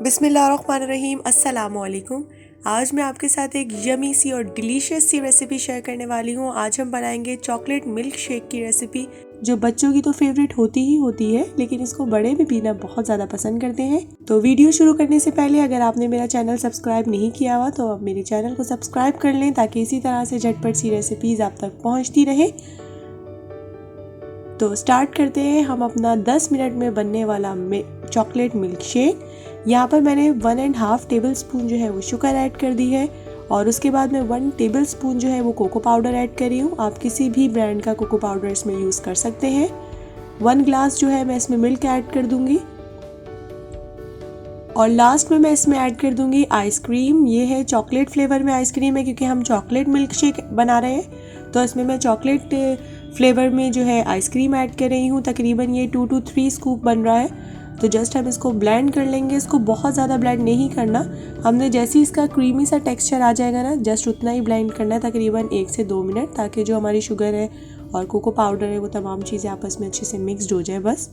बिस्मिल्लाहिर्रहमानिर्रहीम, अस्सलामुअलैकुम। आज मैं आपके साथ एक यमी सी और डिलीशियस सी रेसिपी शेयर करने वाली हूँ। आज हम बनाएंगे चॉकलेट मिल्क शेक की रेसिपी, जो बच्चों की तो फेवरेट होती ही होती है, लेकिन इसको बड़े भी पीना बहुत ज़्यादा पसंद करते हैं। तो वीडियो शुरू करने से पहले अगर आपने मेरा चैनल सब्सक्राइब नहीं किया हुआ तो आप मेरे चैनल को सब्सक्राइब कर लें, ताकि इसी तरह से झटपट सी रेसिपीज़ आप तक पहुँचती रहे। तो स्टार्ट करते हैं हम अपना 10 मिनट में बनने वाला चॉकलेट मिल्क शेक। यहाँ पर मैंने 1.5 टेबल स्पून जो है वो शुगर ऐड कर दी है, और उसके बाद मैं 1 टेबल स्पून जो है वो कोको पाउडर ऐड कर रही हूँ। आप किसी भी ब्रांड का कोको पाउडर इसमें यूज़ कर सकते हैं। 1 ग्लास जो है मैं इसमें मिल्क ऐड कर दूँगी, और लास्ट में मैं इसमें ऐड कर दूँगी आइसक्रीम। ये है चॉकलेट फ्लेवर में आइसक्रीम है, क्योंकि हम चॉकलेट मिल्क शेक बना रहे हैं, तो इसमें मैं चॉकलेट फ्लेवर में जो है आइसक्रीम ऐड कर रही हूँ। तकरीबन ये 2 to 3 स्कूप बन रहा है। तो जस्ट हम इसको ब्लेंड कर लेंगे। इसको बहुत ज़्यादा ब्लेंड नहीं करना, हमने जैसे ही इसका क्रीमी सा टेक्सचर आ जाएगा ना, जस्ट उतना ही ब्लेंड करना है, तकरीबन 1 से 2 मिनट, ताकि जो हमारी शुगर है और कोको पाउडर है वो तमाम चीज़ें आपस में अच्छे से मिक्सड हो जाए। बस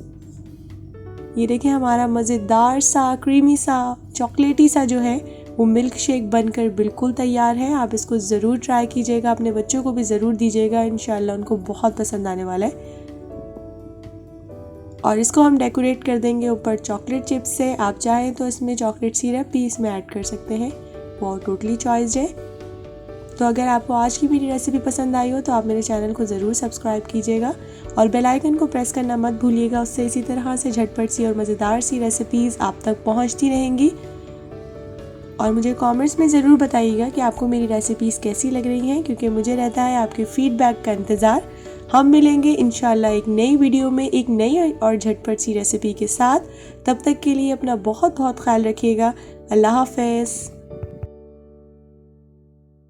ये देखिए, हमारा मज़ेदार सा क्रीमी सा चॉकलेटी सा जो है वो मिल्क शेक बनकर बिल्कुल तैयार है। आप इसको ज़रूर ट्राई कीजिएगा, अपने बच्चों को भी ज़रूर दीजिएगा, इंशाल्लाह उनको बहुत पसंद आने वाला है। और इसको हम डेकोरेट कर देंगे ऊपर चॉकलेट चिप्स से। आप चाहें तो इसमें चॉकलेट सिरप भी इसमें ऐड कर सकते हैं, वो टोटली चॉइस है। तो अगर आपको आज की मेरी रेसिपी पसंद आई हो तो आप मेरे चैनल को ज़रूर सब्सक्राइब कीजिएगा, और बेल आइकन को प्रेस करना मत भूलिएगा। उससे इसी तरह से झटपट सी और मज़ेदार सी रेसिपीज़ आप तक पहुंचती रहेंगी। और मुझे कमेंट्स में ज़रूर बताइएगा कि आपको मेरी रेसिपीज़ कैसी लग रही हैं, क्योंकि मुझे रहता है आपके फीडबैक का इंतज़ार। हम मिलेंगे इंशाल्लाह एक नई वीडियो में एक नई और झटपट सी रेसिपी के साथ। तब तक के लिए अपना बहुत बहुत ख्याल रखिएगा। अल्लाह हाफ़िज़।